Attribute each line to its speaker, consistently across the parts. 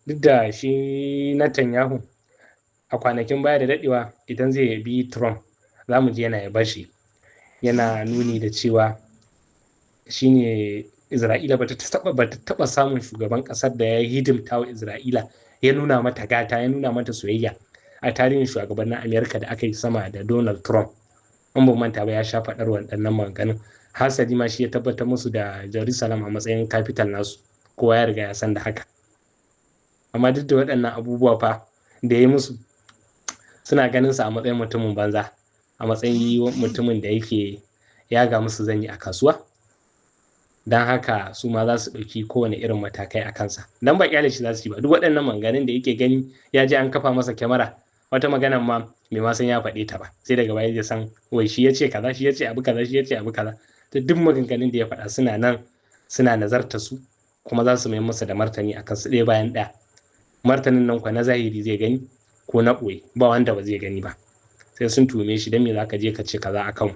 Speaker 1: duk da shi Netanyahu a kwanakin baya da daɗewa idan zai yabi Trump za mu ji yana yaba shi, yana nuni da cewa shine Isra'ila bata taɓa samun shugaban ƙasar da ya hidimta wa Isra'ila ya nuna mata gata, ya nuna mata soyayya a tarihin shugabannin Amerika da aka yi sama da Donald Trump. An ba manta ba ya sha faɗar waɗannan maganganun. Hasali ma shi ya tabbatar musu da Jerusalem a matsayin capital nasu, kowa ya riga ya san da haka. Amma duk da waɗannan abubuwa fa da ya yi musu, suna ganin sa a matsayin mutumin banza, a matsayin mutumin da yake yaga musu zanyi a kasuwa. Don haka su ma za su ɗauki kowane irin matakai a kansa. Dan ba ƙyale shi za su yi ba. Duk waɗannan maganganun da yake gani ya je an kafa masa kyamara, wata maganan ma bai ma san ya faɗe ta ba. Sai daga baya ya san wai shi ya ce kaza, shi ya ce abu kaza, shi ya ce abu kaza. To duk maganganun da ya faɗa suna nan suna nazarta su, kuma za su mai masa da martani a kansu ɗaya bayan ɗaya. Martanin nan kuwa na zahiri zai gani ko na ɓoye, ba wanda ba zai gani ba. Sai sun tume shi don me za ka je ka ce kaza a kanmu.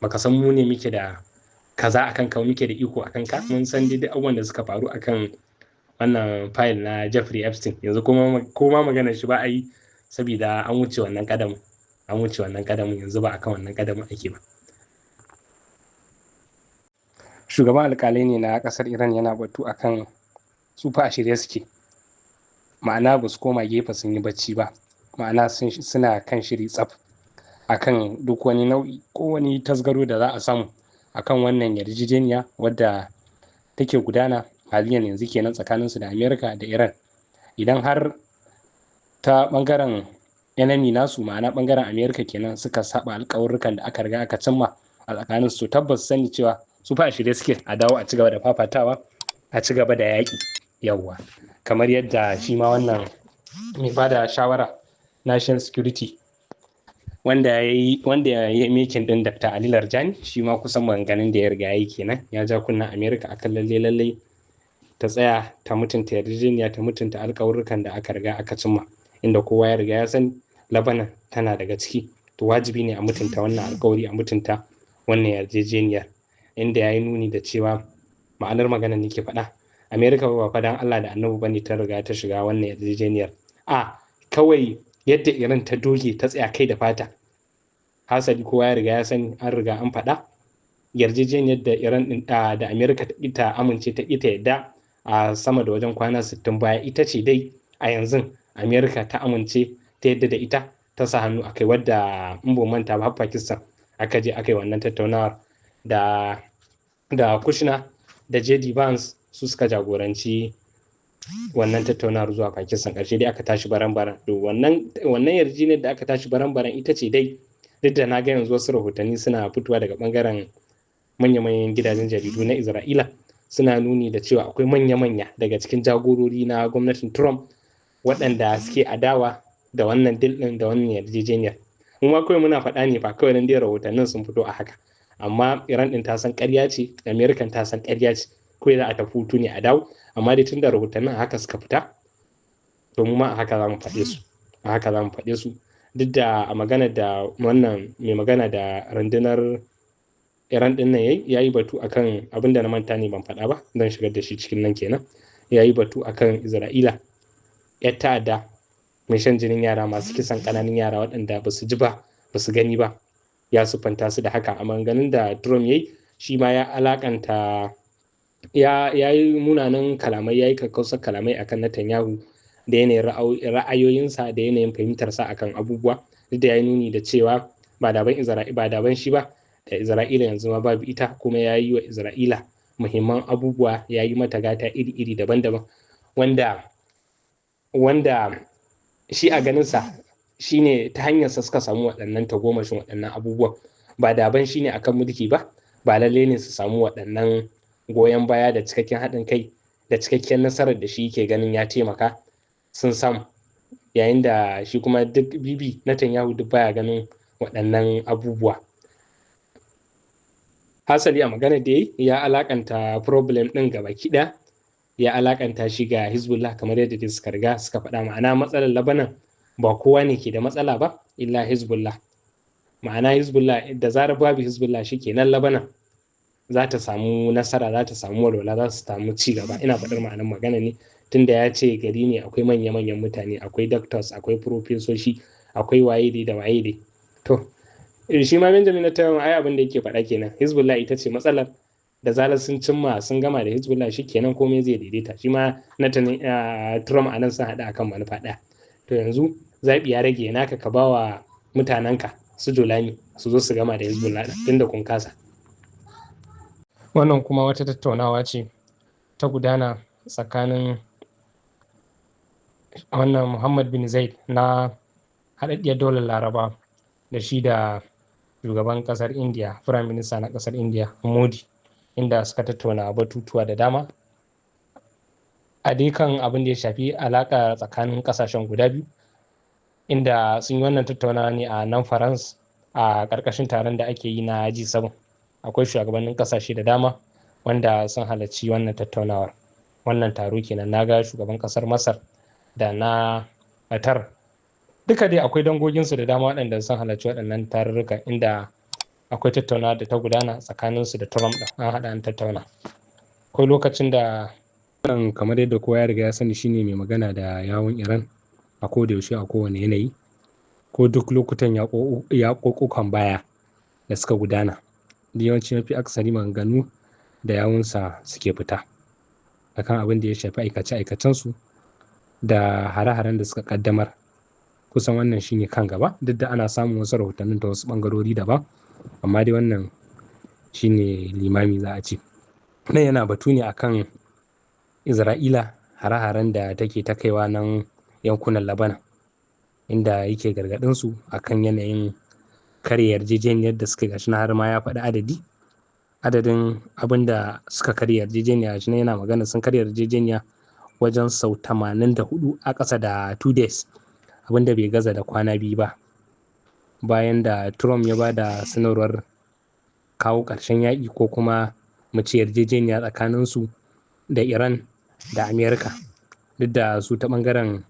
Speaker 1: Baka san mu ne muke da kaza akan ka, muke da iko akan ka. Mun san dai duk abubuwan da suka faru akan wannan fayil na Jeffrey Epstein. Yanzu kuma maganar shi ba a yi, saboda an wuce wannan kadamin. An wuce wannan kadamin, yanzu ba akan wannan kadamin ake ba. Shugaban alƙalai ne na ƙasar Iran yana batu akan su fa a shirye suke, ma'ana ba su koma gefe sun yi bacci ba, ma'ana suna kan shiri tsaf akan duk wani nau'i ko wani tasgaro da za a samu akan wannan yarjejeniya wadda take gudana haliyan yanzu kenan tsakaninsu da Amerika da Iran. Idan har ta ɓangaren enemy nasu, ma'ana ɓangaren Amerika kenan, suka saba alƙawurrukan da aka riga aka cimma a tsakaninsu, to tabbas sani cewa su fa a shirye suke a dawo a ci gaba da fafatawa, a ci gaba da yaƙi. Yawwa, kamar yadda shi ma wannan mai bada shawara national security wanda ya yi mekin din Dr. Ali Larjani, shi ma kusan maganganun da ya riga yi kenan, ya ja kunna Amerika akan lalle ta tsaya ta mutunta yarjejeniya, ta mutunta alƙawurrukan da aka riga aka cimma, inda kowa ya riga ya san Lebanon tana daga ciki. To wajibi ne a mutunta wannan alƙawari, a mutunta wannan yarjejeniyar, inda ya yi nuni da cewa ma'anar maganar nake faɗa, Amerika ba fa dan Allah da Annabi bane ta riga ta shiga wannan yarjejeniyar. Kawai yadda Iran ta doge ta tsaya kai da fata. Hasali kowa ya riga ya sani, an riga an faɗa yarjejeniyar da Iran din da Amerika ta amince ta ita yadda a sama da wajen kwana 60 baya, ita ce dai a yanzu Amerika ta amince ta yadda da ita, ta sa hannu akai, wadda in ba manta ba har Pakistan aka je aka yi wannan tattaunawar da Kushner da JD Vance su suka jagoranci wannan tattaunawar zuwa Pakistan. Ƙarshe dai aka tashi baran-baran. To wannan yarjejeniyar da aka tashi baran-baran ita ce dai, duk da na ga yanzu wasu rahotanni suna fitowa daga ɓangaren manya-manyan gidajen jaridu na Isra'ila, suna nuni da cewa akwai manya-manya daga cikin jagorori na gwamnatin Trump waɗanda suke adawa da wannan deal ɗin, da wannan yarjejeniyar. Mu ma kawai muna faɗa ne ba kawai dan dai rahotannin sun fito a haka, amma Iran ɗin ta san ƙarya ce, Amerikan ta san ƙarya ce, kawai za a tafi hutu ne a dawo. Amma dai tun da rahotannin haka suka fita, to mu ma a haka za mu faɗe su, a haka za mu faɗe su. Duk da a magana da wannan mai magana da rundunar Iran ɗin nan ya yi batu akan abin da na manta ne ban faɗa ba, don shigar da shi cikin nan kenan. Ya yi batu akan Isra'ila, 'yar ta'adda mai shan jinin yara, masu kisan ƙananan yara waɗanda ba su ji ba, ba su gani ba. Ya siffanta su da haka a maganganun da Trump ya yi. Shi ma ya alakanta, ya yi munanan kalamai, ya yi kakkausar kalamai akan Netanyahu da yanayin ra'ayoyinsa da yanayin fahimtarsa akan abubuwa. Duk da ya yi nuni da cewa ba daban shi ba, da Isra'ila yanzu ma babu ita, kuma ya yi wa Isra'ila muhimman abubuwa, ya yi mata gata iri-iri daban-daban, wanda shi a ganinsa shi ne ta hanyarsa suka samu waɗannan tagomashin, waɗannan abubuwan. Ba daban shi ne akan mulki ba, ba lalle ne su samu waɗannan goyon baya da cikakken haɗin kai da cikakken nasarar da shi ke ganin ya taimaka sun samu, yayin da shi kuma duk Bibi Netanyahu duk baya ganin waɗannan abubuwa. Hasali a magana da ya alakanta problem ɗin gaba kiɗa, ya alakanta shi ga Hezbollah, kamar yadda suka riga suka faɗa. Ma'ana matsalar Lebanon ba kowa ne ke da matsala ba illa Hezbollah. Ma'ana Hezbollah, da zarar babu Hezbollah shi kenan Lebanon za ta samu nasara, za ta samu walwala, za su samu ci gaba. Ina faɗar ma'anar magana ne tunda ya ce gari ne akwai manya-manyan mutane, akwai doctors, akwai profesoshi, akwai waye dai da waye dai. To shi ma Benjamin Netanyahu ai abin da yake faɗa kenan, Hezbollah ita ce matsalar, da zarar sun gama da Hezbollah shi kenan komai zai daidaita. Shi ma Trump a nan sun haɗu akan manufa ɗaya. To yanzu zaɓi ya rage naka, ka ba wa mutanenka su Jolani su zo su gama da Hezbollah ɗin tunda kun kasa. Wannan kuma wata tattaunawa ce ta gudana tsakanin wannan Muhammad bin Zaid na haɗaɗɗiyar daular Laraba da shi da shugaban ƙasar India, Prime Minister na ƙasar India Modi, inda suka tattauna batutuwa da dama a dai kan abin da ya shafi alaƙa tsakanin ƙasashen guda biyu, inda sun yi wannan tattaunawa ne a nan France a ƙarƙashin taron da ake yi na G7. Akwai shugabannin ƙasashe da dama wanda sun halarci wannan tattaunawar. Wannan taro kenan, na ga shugaban ƙasar Masar da na Qatar, duka dai akwai dangoginsu da dama waɗanda sun halarci waɗannan tarurruka, inda akwai tattaunawa da ta gudana tsakaninsu da Trump ɗin, an haɗa an tattauna. Akwai lokacin da wannan, kamar yadda kowa ya riga ya sani, shine mai magana da yawun Iran a koda yaushe a kowane yanayi, ko duk lokutan yaƙoƙukan baya da suka gudana, da yawanci mafi akasari maganganu da yawunsa suke fita akan abin da ya shafi aikace-aikacensu da hare-haren da suka ƙaddamar. Kusan wannan shine kan gaba, duk da ana samun wasu rahotannin da wasu ɓangarori daban, amma dai wannan shine limami za a ce. Nan yana batu ne akan Isra'ila, hare-haren da take ta kaiwa nan yankunan Lebanon, inda yake gargaɗinsu akan yanayin karya yarjejeniyar da suka gashi na, har ma ya faɗi adadin abin da suka karya yarjejeniya. Shi ne yana magana sun karya yarjejeniya wajen sau 84 a ƙasa da 2 days, abin da bai gaza da kwana 2 ba, bayan da Trump ya ba da sanarwar kawo ƙarshen yaƙi, ko kuma mu ce yarjejeniya tsakaninsu da Iran da Amerika, duk da su ta ɓangaren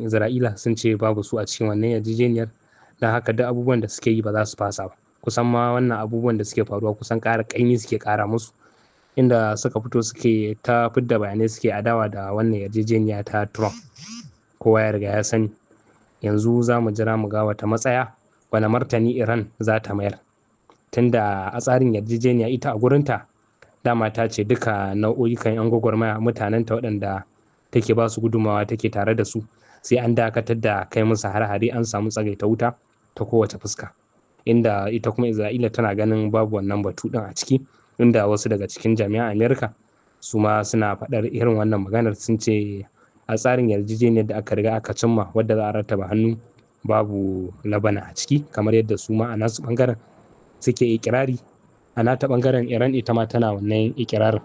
Speaker 1: Isra'ila sun ce babu su a cikin wannan yarjejeniyar, don haka duk abubuwan da suke yi ba za su fasa ba. Kusan ma wannan abubuwan da suke faruwa kusan ƙara ƙaimi suke ƙara musu, inda suka fito suke ta fidda bayanai suke adawa da wannan yarjejeniya ta Trump. Kowa ya riga ya sani. Yanzu za mu jira mu ga wata matsaya, wani martani Iran za ta mayar, tunda a tsarin yarjejeniya ita a gurinta dama ta ce duka nau'o'ikan 'yan gwagwarmaya, mutanenta waɗanda take ba su gudunmawa take tare da su, sai an dakatar da kai musu har-hare, an samu tsagaita wuta ta kowace fuska. Inda ita kuma Isra'ila tana ganin babu wannan batu ɗin a ciki, inda wasu daga cikin jami'an Amerika su ma suna faɗar irin wannan maganar, sun ce a tsarin yarjejeniyar da aka riga aka cimma wadda za a rattaba hannu babu Lebanon a ciki, kamar yadda su ma a nasu ɓangaren suke ikirari. A nata ɓangaren Iran ita ma tana wannan ikirarin.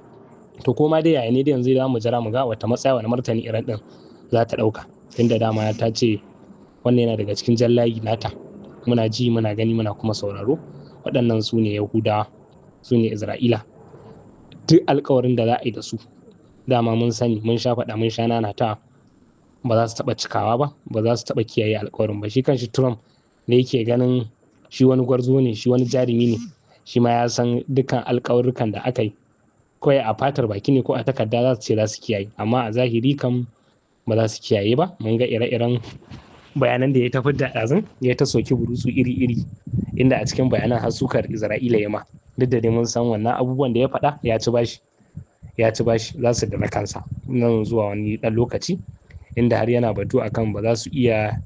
Speaker 1: To koma dai yaya ne da yanzu za mu jira mu ga wata matsaya, wani martani Iran ɗin za ta ɗauka, tunda dama ta ce wannan yana daga cikin jallayi nata, muna ji muna gani muna kuma sauraro. Waɗannan su ne Yahudawa, su ne Isra'ila, duk alkawarin da za a yi da su dama mun sani, mun sha faɗa, mun sha nanata, ba za su taɓa cikawa ba, ba za su taɓa kiyaye alkawarin ba. Shi kanshi Trump da yake ganin shi wani gwarzo ne, shi wani jarumi ne, shi ma ya san dukkan alkawarrukan da aka yi, kawai a fatar baki ne ko a takarda za su ce za su kiyaye, amma a zahiri kam ba za su kiyaye ba. Mun ga ire-iren bayanan da ya tafi da ɗazun, ya ta soki burutsu iri-iri, inda a cikin bayanan har sukar Isra'ila ya ma, duk da dai mun san wannan abubuwan da ya faɗa ya ci bashi za su da na kansa nan zuwa wani ɗan lokaci, inda har yana batu akan ba za su iya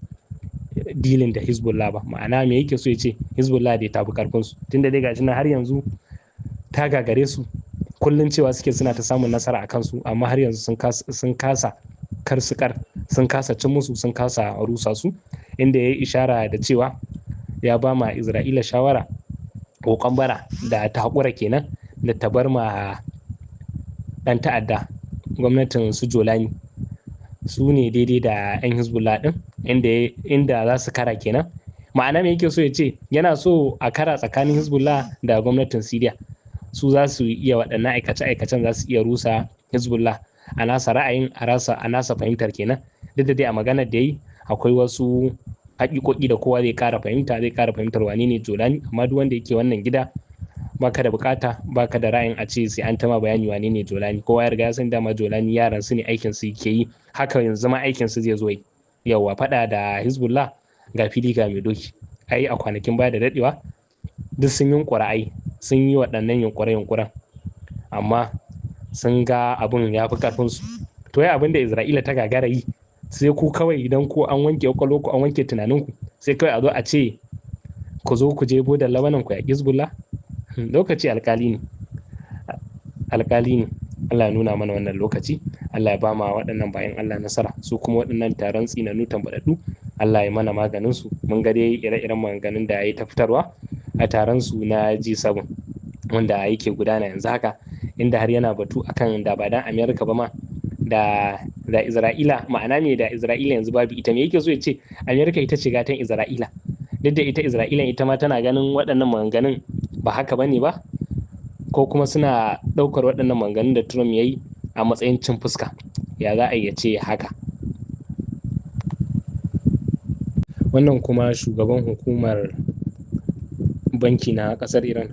Speaker 1: dilin da Hezbollah ba. Ma'ana me yake so ya ce, Hezbollah dai ta fi karfinsu, tunda dai gashi nan har yanzu ta gagare su, kullum cewa suke suna ta samun nasara a kansu, amma har yanzu sun kasa sun kasa cin musu, sun kasa rusa su, inda ya yi ishara da cewa ya ba ma Isra'ila shawara kokon bara da ta haƙura kenan, da ta bar ma ɗan ta'adda gwamnatin su Jolani, su ne daidai da 'yan Hezbollah ɗin, inda za su kara kenan. Ma'ana me yake so ya ce, yana so a kara tsakanin Hezbollah da gwamnatin Syria, su za su iya waɗannan aikace-aikacen, za su iya rusa Hezbollah a nasa ra'ayin, a nasa fahimtar kenan. Duk da dai a maganar da yi akwai wasu haƙiƙoƙi da kowa zai ƙara fahimtar wane ne Jolani, amma duk wanda yake wannan gida baka da bukata, baka da ra'ayin a ce sai an tama bayani wane ne Jolani. Kowa ya riga ya san dama Jolani yaran su ne, aikin su ke yi, haka yanzu ma aikin su zai zo yi. Yawwa faɗa da Hezbollah ga fili ga mai doki. Ai a kwanakin baya da daɗewa duk sun yunkura ai, sun yi waɗannan yunkure-yunkuren, amma sun ga abun ya fi ƙarfinsu. To ya abin da Isra'ila ta gagara yi, sai ku kawai idan ku an wanke ƙwaƙwalwarku an wanke tunaninku, sai kawai a zo a ce ku zo ku je bodar Labanan ku yaƙi Hezbollah. Lokaci alƙali ne, alƙali ne. Allah ya nuna mana wannan lokaci, Allah ya ba ma waɗannan bayan Allah nasara, su kuma waɗannan taron tsinanu tambaɗaɗɗu Allah ya mana maganin su. Mun ga dai ire-iren maganganun da ya yi ta fitarwa a taron su na G7 wanda yake gudana yanzu haka, inda har yana batu akan da ba dan Amerika ba ma da Isra'ila, ma'ana me da Isra'ila yanzu babu ita. Me yake so ya ce Amerika ita ce gatan Isra'ila, duk da ita Isra'ila ita ma tana ganin waɗannan maganganun ba haka bane ba, ko kuma suna ɗaukar waɗannan maganganun da Trump ya yi a matsayin cin fuska. Ya za a iya ce haka? Wannan kuma shugaban hukumar banki na ƙasar Iran,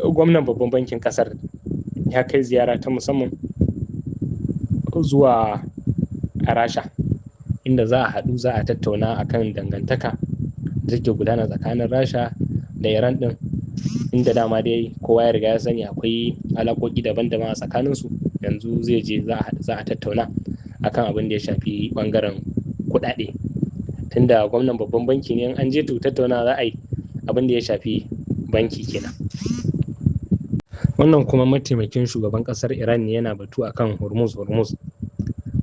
Speaker 1: gwamnan babban bankin ƙasar, ya kai ziyara ta musamman zuwa a Rasha, inda za a haɗu, za a tattauna akan dangantaka da take gudana tsakanin Rasha da Iran ɗin, inda dama dai kowa ya riga ya sani akwai alaƙoƙi daban-daban a tsakaninsu. Yanzu zai je za a tattauna akan abin da ya shafi ɓangaren kuɗaɗe, tunda gwamnan babban banki ne, an je to tattauna za a yi abin da ya shafi banki kenan. Wannan kuma mataimakin shugaban ƙasar Iran ne, yana batu akan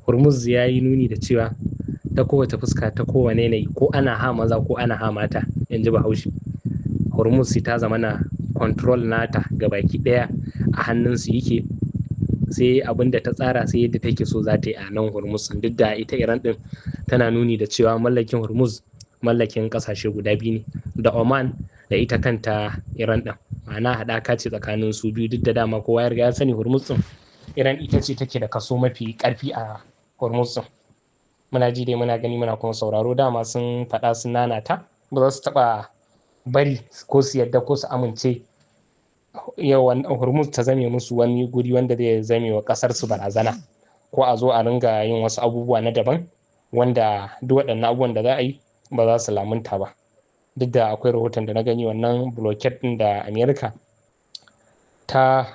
Speaker 1: Hormuz ya yi nuni da cewa ta kowace fuska, ta kowane yanayi, ko ana ha maza ko ana ha mata, in ji Bahaushe, Hormuz ta zama na control nata gabaki ɗaya a hannunsu yake, sai abin da ta tsara, sai yadda take so za ta yi a nan Hormuz. Duk da ita Iran ɗin tana nuni da cewa mallakin Hormuz mallakin ƙasashe guda biyu ne, da Oman da ita kanta Iran ɗin, ma'ana haɗaka ce tsakanin su biyu. Duk da dama kowa ya riga ya sani Hormuz ɗin Iran ita ce take da kaso mafi ƙarfi a Hormuz ɗin. Muna ji dai, muna gani, muna kuma sauraro. Dama sun faɗa, sun nanata, ba za su taɓa bari ko su yadda ko su amince yau Hormuz ta zame musu wani guri wanda zai zame wa ƙasar su barazana, ko a zo a ringa yin wasu abubuwa na daban wanda duk waɗannan abubuwan da za a yi ba za su lamunta ba. Duk da akwai rahoton da na gani, wannan blockade ɗin da Amerika ta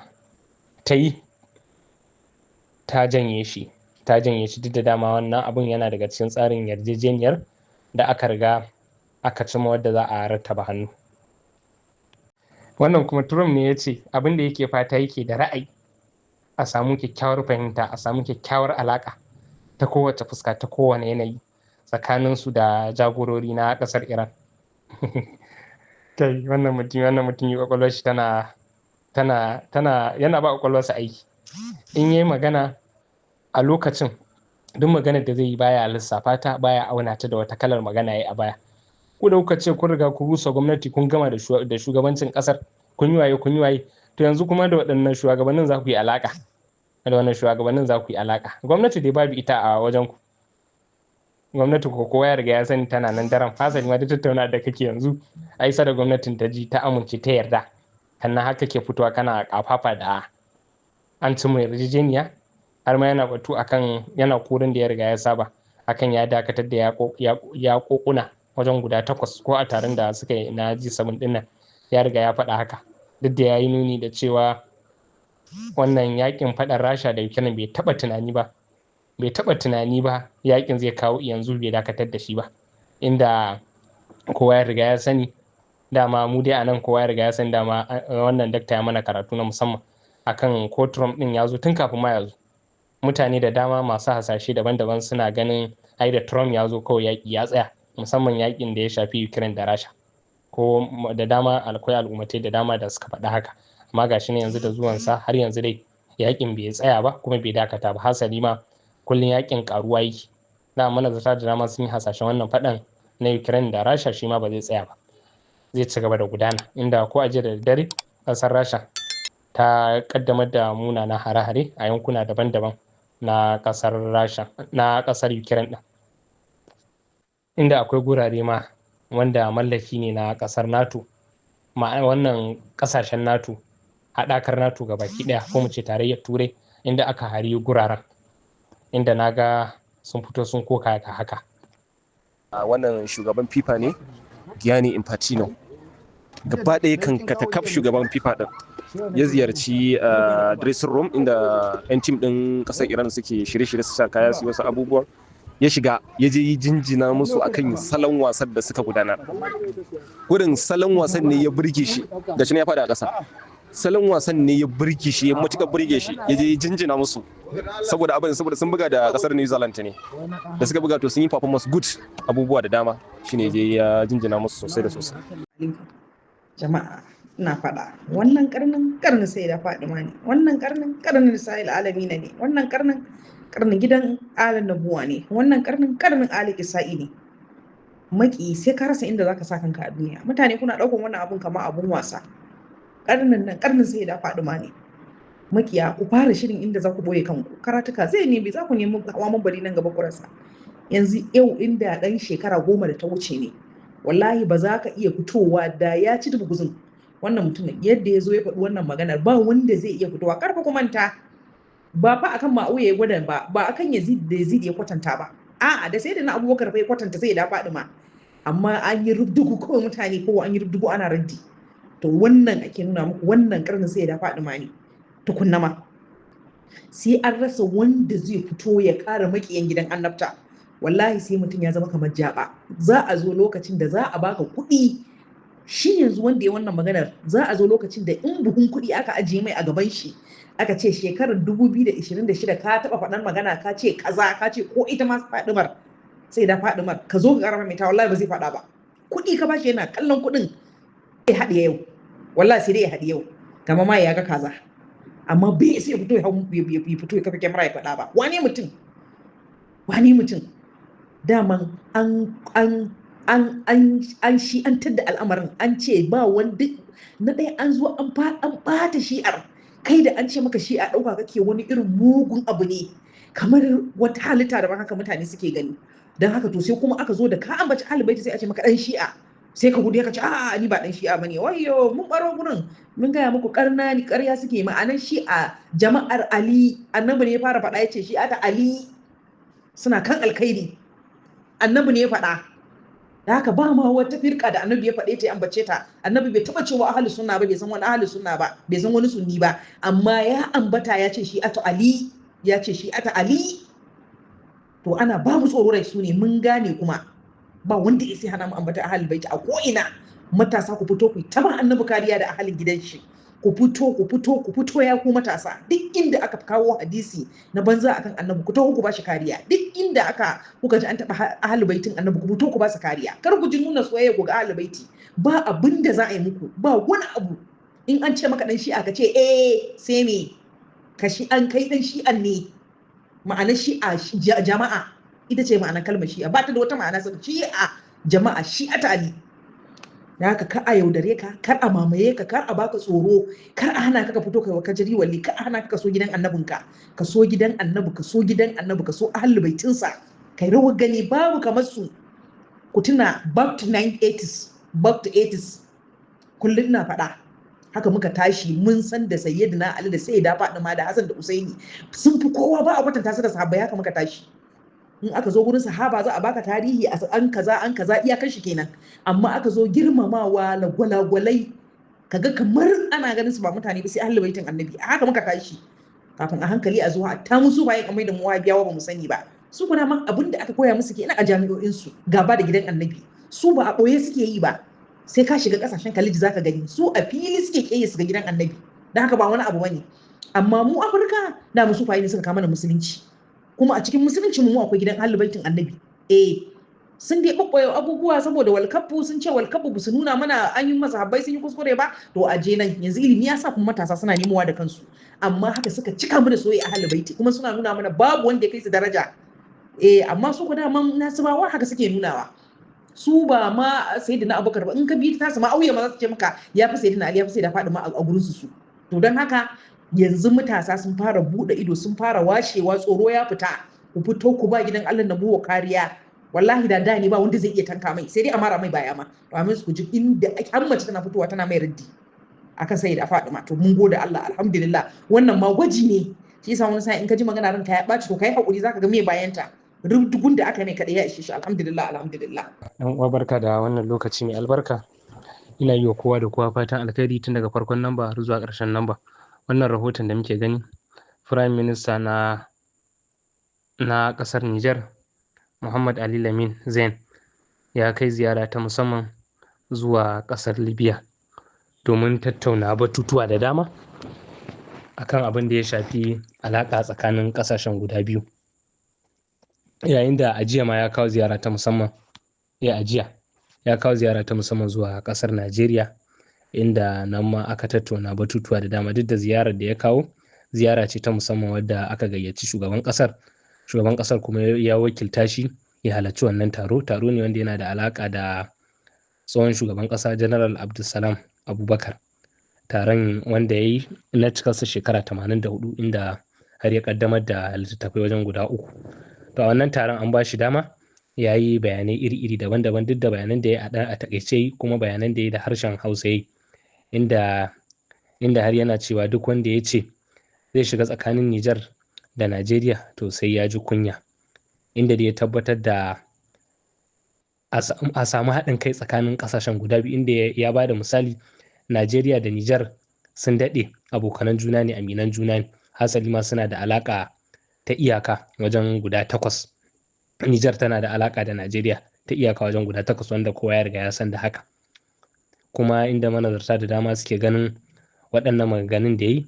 Speaker 1: yi, ta janye shi, duk da dama wannan abun yana daga cikin tsarin yarjejeniyar da aka riga aka cima, wadda za a rattaba hannu. Wannan kuma Trump ne ya ce abin da yake fata, yake da ra'ayi a samu kyakkyawar fahimta, a samu kyakkyawar alaƙa ta kowace fuska, ta kowane yanayi tsakaninsu da jagorori na ƙasar Iran. Kai wannan mutum yi ƙwaƙwalwar shi tana yana ba ƙwaƙwalwarsa aiki. In yayi magana a lokacin, duk maganar da zai yi baya lissafa ta, baya auna ta da wata kalar magana yayi a baya. Ku da kuka ce kun riga kun rusa gwamnati, kun gama da shugabancin ƙasar, kun yi waye, to yanzu kuma da waɗannan shugabannin za ku yi alaƙa, gwamnati dai babu ita a wajen ku. Gwamnati ko kowa ya riga ya sani tana nan daram. Hasali ma duk tattauna da kake yanzu, ai da gwamnatin ta ji, ta amince, ta yarda, sannan haka ke fitowa kana kafafa da an cimma yarjejeniya. Har ma yana batu akan, yana kurin da ya riga ya saba akan ya dakatar da yaƙoƙuna wajen guda 8 ko a taron da suka yi na G7 ɗin nan, ya riga ya faɗa haka. Duk da ya yi nuni da cewa wannan yaƙin faɗan Rasha da Ukraine bai taɓa tunani ba yaƙin zai kawo yanzu, bai dakatar da shi ba. Inda kowa ya riga ya sani dama, mu dai a nan kowa ya riga ya sani dama, wannan dakta ya mana karatu na musamman akan ko Trump ɗin ya zo tun kafin ma ya zo. Mutane da dama masu hasashe daban-daban suna ganin ai da Trump ya zo kawai yaƙi ya tsaya, musamman yaƙin da ya shafi Ukraine da Rasha. Ko da dama akwai al'ummatai da dama da suka faɗa haka, amma ga shi ne yanzu da zuwansa har yanzu dai yaƙin bai tsaya ba, kuma bai dakata ba. Hasali ma kullum yaƙin ƙaruwa yake. Da manazarta da dama sun yi hasashen wannan faɗan na Ukraine da Rasha shi ma ba zai tsaya ba, zai ci gaba da gudana. Inda ko a jiya da daddare ƙasar Rasha ta ƙaddamar da munanan hare-hare a yankuna daban-daban na ƙasar Ukraine ɗin, inda akwai gurare ma wanda mallaki ne na ƙasar NATO, wannan kasashen NATO, haɗakar NATO ga baki ɗaya, ko mu ce tarayyar Turai, inda aka hari guraren, inda na ga sun fito sun koka ga haka.
Speaker 2: Wannan shugaban FIFA ne, Gianni Infantino. Gaba ɗaya kan katakaf shugaban FIFA ɗin ya ziyarci dressing room inda 'yan tim ɗin ƙasar Iran suke shirye-shirye su sa kaya su wasu abubuwan. Ya shiga ya je yi jinjina musu akan salon wasan da suka gudanar. Wurin salon wasan ne ya burge shi, da shi ne ya faɗi a ƙasa. Salon wasan ne ya burge shi, ya matuƙar burge shi, ya je yi jinjina musu. Saboda sun buga da ƙasar New Zealand ne. Da suka buga to sun yi performance good, abubuwa da dama, shine ya je ya jinjina musu sosai da sosai.
Speaker 3: Jama'a ina faɗa, wannan karnin sai da Fadima ne, wannan karnin Sahil Alamina ne, wannan karnin gidan Alan Nabuwa ne, wannan karnin Ali Isa'i ne. Maki sai ka rasa inda zaka sa kanka a duniya. Mutane kuna ɗaukar wannan abun kamar abun wasa. Karnin sai da Fadima ne. Makiya ku fara shirin inda za ku boye kanku. Karatuka zai nemi za ku nemi hawa mabari nan gaba ku rasa. Yanzu yau inda ɗan shekara 10 da ta wuce ne, wallahi ba za ka iya fitowa da ya ci dubuguzin wannan mutumin yadda ya zo ya faɗi wannan maganar, ba wanda zai iya fitowa. Karfa ku manta, ba fa akan Ma'auya ya gwada ba akan Yazid ya kwatanta ba, a'a da sai da na Abubakar fa ya kwatanta sai da faɗi ma, amma an yi rubdugu kawai mutane, ko an yi rubdugu ana raddi. To wannan ake nuna muku, wannan karnin sai da faɗi ma ne tukunna ma, sai an rasa wanda zai fito ya kara makiyan gidan annabta. Wallahi sai mutum ya zama kamar jaba. Za a zo lokacin da za a baka kuɗi, shi yanzu wanda ya wannan maganar, za a zo lokacin da in buhun kuɗi aka ajiye mai a gaban shi, aka ce shekarar 2026 ka taɓa faɗan magana ka ce kaza, ka ce ko ita ma Fadimar sai da Fadimar ka zo ka karama mai ta, wallahi ba zai faɗa ba. Kuɗi ka bashi yana kallon kuɗin, ya haɗe yau, wallahi sai dai ya haɗe yau kama ma ya ga kaza, amma bai sai ya fito ya kafa kyamara ya faɗa ba. Wani mutum daman an shi'antar da al'amarin, an ce ba wanda na ɗaya, an zo an ɓata shi'ar, kai da an ce maka shi'a ɗauka kake wani irin mugun abu ne, kamar wata halitta da ba haka mutane suke gani. Don haka to sai kuma aka zo da ka ambaci ahlul baiti sai a ce maka ɗan shi'a, sai ka gudu ka ce a'a ni ba ɗan shi'a bane, wayyo mun baro gurin, mun gaya muku ƙarya suke. Ma'anar shi'a jama'ar Ali, annabi ne ya fara faɗa, ya ce shi'a ta Ali suna kan alkhairi, annabi ne ya faɗa. Da haka ba ma wata firka da annabi ya faɗe ta ya ambace ta. Annabi bai taɓa cewa ahlus sunna ba, bai san wani ahlus sunna ba, bai san wani sunni ba, amma ya ambata ya ce shi'atu Ali, ya ce shi'atu Ali. To ana ba mu tsoro rai su ne, mun gane kuma ba wanda ya sai hana mu ambata ahlul baiti a ko ina. Matasa ku fito ku ta ba annabi kariya da ahalin gidan shi. Ku fito ya ku matasa, duk inda aka kawo hadisi na banza akan annabi ku taho ku ba shi kariya. Duk inda kuka ji an taɓa ahlul baitin annabi ku fito ku ba su kariya. Kar ku ji nuna soyayya ku ga ahlul baiti, ba abin da za a yi muku, ba wani abu. In an ce maka dan shi'a ka ce sai me, ka shi an kai dan shi'an ne. Ma'anar shi'a jama'a, ita ce ma'anar kalmar shi'a, ba ta da wata ma'ana sai shi'a jama'a, shi'a ta Ali. Da haka kar a yaudare ka, kar a mamaye ka, kar a baka tsoro, kar a hana ka fito kai wa kajari walli, kar a hana ka so gidan annabinka, ka so gidan annabi, ka so gidan annabi, ka so ahlul baitinsa, kai rawar gani babu kamar su. Ku tuna back to 1980s, back to 80s, kullum ina faɗa haka muka tashi, mun san da sayyidina Ali da sayyida Fatima da Hassan da Usaini sun fi kowa, ba a kwatanta su da sahabbai. Haka muka tashi. In aka zo gurin sahaba za a baka tarihi an kaza iyakar shi kenan, amma aka zo girmamawa na gwalagwalai kaga kamar ana ganin su ba mutane ba, sai ahlul baitin annabi. Haka muka tashi, kafin a hankali a zuwa ta musu bayan kamar da mu wahabiyawa ba mu sani ba. Su kuna man abin da aka koya musu kenan a jami'o'in su, gaba da gidan annabi. Su ba a boye suke yi ba, sai ka shiga kasashen kaliji zaka gani su a fili suke kiyaye su ga gidan annabi. Dan haka ba wani abu bane. Amma mu Afirka da musu fayi ne suka kama da musulunci, kuma a cikin musulunci mu akwai gidan ahlul baitin annabi. Sun dai babbayo abubuwa saboda walkafu, sun ce walkafu ba su nuna mana an yi masa habbai sun yi kuskure ba, to a je nan yanzu ilimi ya sa kuma matasa suna nemowa da kansu, amma haka suka cika mu da soyayya ahlul baiti, kuma suna nuna mana babu wanda ya kai su daraja. Amma su kuma man nasibawa haka suke nunawa, su ba ma sayyidina Abubakar ba, in ka bi ta su Ma'auya ma za su ce maka ya fi sayyidina Ali, ya fi sayyida Fatima a gurin su. To don haka yanzu matasa sun fara bude ido, sun fara washewa, tsoro ya fita. Ku fito ku ba gidan Allah nabuwa kariya. wallahi da ne ba wanda zai iya tanka mai, sai dai a mara mai baya ma. Domin su ji inda har mace tana fitowa tana mai raddi akan sai da Fadima. To mun gode Allah, alhamdulillah, wannan ma gwaji ne. Shi yasa wani sa'in in ka ji magana ranka ya ɓaci to kai hakuri zaka ga me bayanta. Rubdugun da aka mai kaɗai ya ishe shi, alhamdulillah alhamdulillah.
Speaker 1: Dan uwa barka da wannan lokaci mai albarka. Ina yi wa kowa da kowa fatan alkhairi tun daga farkon namba har zuwa ƙarshen namba. Wannan rahoton da muke gani, Prime Minister na ƙasar Niger, Muhammad Ali Lamin Zain, ya kai ziyara ta musamman zuwa ƙasar Libya domin tattauna batutuwa da dama akan abin da ya shafi alaƙa tsakanin ƙasashen guda biyu. Yayin da ajiya ma ya kawo ziyara ta musamman, ya kawo ziyara ta musamman zuwa ƙasar Najeriya, inda nan ma aka tattauna batutuwa da dama. Duk da ziyarar da ya kawo ziyara ce ta musamman wadda aka gayyaci shugaban ƙasar kuma ya wakilta shi ya halarci wannan taro ne wanda yana da alaƙa da tsohon shugaban ƙasa General Abdulsalam Abubakar, taron wanda ya yi na cikarsa shekara 84, inda har ya kaddamar da littattafai wajen guda 3. To a wannan taron an ba shi dama ya yi bayanai iri-iri daban-daban, duk da bayanan da ya yi a takaice kuma bayanan da ya yi da harshen Hausa ya yi, inda har yana cewa duk wanda ya ce zai shiga tsakanin Nijar da Najeriya to sai ya ji kunya, inda da ya tabbatar da a samu haɗin kai tsakanin ƙasashen guda biyu, inda ya ba da misali Najeriya da Nijar sun daɗe abokanan juna ne, aminan juna ne, hasali ma suna da alaƙa ta iyaka wajen guda 8. Nijar tana da alaƙa da Najeriya ta iyaka wajen guda 8, wanda kowa ya riga ya san da haka. Kuma inda manazarta da dama suke ganin waɗannan maganganun da yi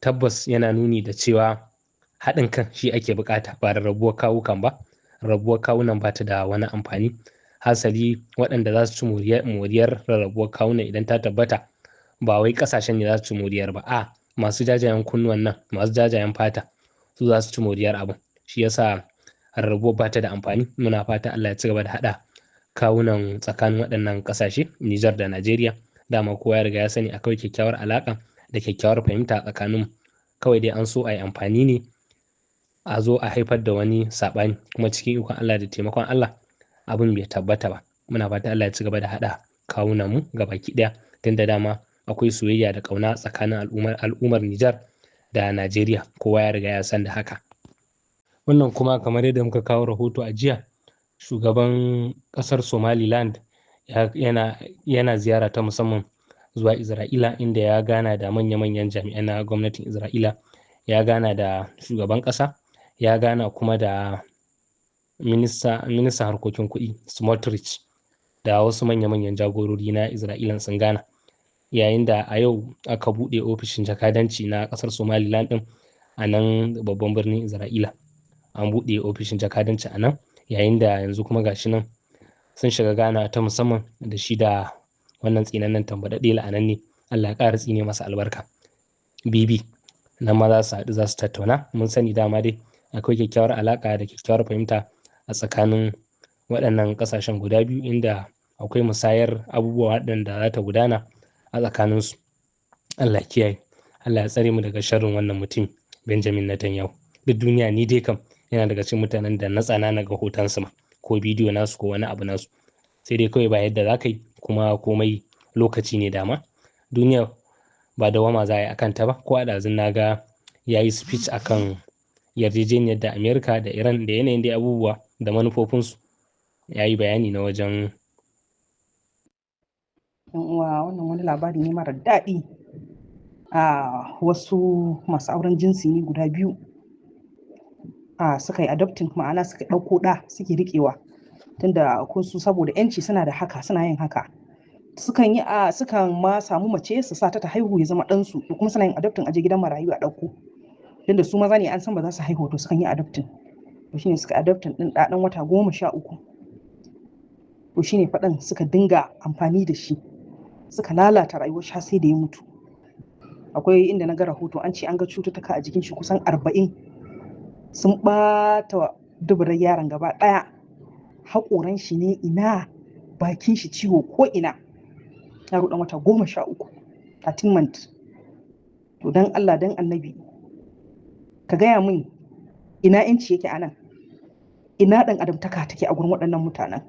Speaker 1: tabbas yana nuni da cewa haɗin kan shi ake bukata ba da rabuwar kawukan ba. Rabuwar kawunan ba ta da wani amfani. Hasali waɗanda za su ci moriyar rarrabuwar kawunan idan ta tabbata ba wai ƙasashen ne za su ci moriyar ba, masu jajayen kunnuwan nan, masu jajayen fata, su za su ci moriyar abin. Shi yasa rarrabuwar ba ta da amfani. Muna fata Allah ya ci gaba da haɗa kawunan tsakanin waɗannan ƙasashe, Nijar da Najeriya. Dama kowa ya riga ya sani akwai kyakkyawar alaƙa da kyakkyawar fahimta tsakanin, kawai dai an so a yi amfani ne a zo a haifar da wani saɓani, kuma cikin ikon Allah da taimakon Allah abin bai tabbata ba. Muna fata Allah ya ci gaba da haɗa kawunan mu gabaki ɗaya, tun da dama akwai soyayya da ƙauna tsakanin al'ummar Nijar da Najeriya, kowa ya riga ya san da haka. Wannan kuma kamar yadda muka kawo rahoto a jiya, shugaban ƙasar Somaliland yana ziyara ta musamman zuwa Isra'ila, inda ya gana da manya-manyan jami'an na gwamnatin Isra'ila, ya gana da shugaban ƙasa, ya gana kuma da ministan harkokin kuɗi Smotrich, da wasu manya-manyan jagorori na Isra'ila sun gana. Yayin da a yau aka buɗe ofishin jakadanci na ƙasar Somaliland ɗin a nan babban birnin Isra'ila. An buɗe ofishin jakadanci a nan, yayin da yanzu kuma gashi nan sun shiga gana ta musamman da shi da wannan tsinannen tambaɗaɗɗe la'ananne, Allah ya ƙara tsine masa albarka, Bibi. Nan ma za su haɗu, za su tattauna. Mun sani dama dai akwai kyakkyawar alaƙa da kyakkyawar fahimta a tsakanin waɗannan ƙasashen guda biyu, inda akwai musayar abubuwa waɗanda za ta gudana a tsakaninsu. Allah kiyaye, Allah ya tsare mu daga sharrin wannan mutum Benjamin Netanyahu. Duk duniya ni dai kam yana daga cikin mutanen da na tsana na ga hotonsu ma ko bidiyo nasu ko wani abu nasu, sai dai kawai ba yadda za ka yi, kuma komai lokaci ne dama. Duniya ba dawama za a yi akan ta ba. Ko a ɗazun na ga ya yi speech akan yarjejeniyar da Amerika da Iran da yanayin dai abubuwa da manufofinsu, ya yi bayani na wajen.
Speaker 4: Wannan wani labari ne mara daɗi. Wasu masu auren jinsi ne guda biyu suka yi adopting, ma'ana suka ɗauko ɗa suke riƙewa, tunda su saboda 'yanci suna yin haka. Sukan ma samu mace su sa ta haihu ya zama ɗansu, da kuma suna yin adopting aje gidan marayu a ɗauko, tunda su maza ne an san ba za su haihu, to sukan yi adopting. To shine suka adopting ɗin ɗan wata 13. To shine faɗan suka dinga amfani da shi, suka lalata rayuwar shi sai da ya mutu. Akwai inda na ga rahoto an ce an ga cututtuka a jikin shi kusan 40 sun ɓata duburar yaron gaba ɗaya. Haƙoran shi ne ina, bakin shi ciwo ko ina. Yaro ɗan wata 13, 13 months. To dan Allah dan Annabi ka gaya min ina inci yake anan. ina ɗan adamtaka take a gurin waɗannan mutanen,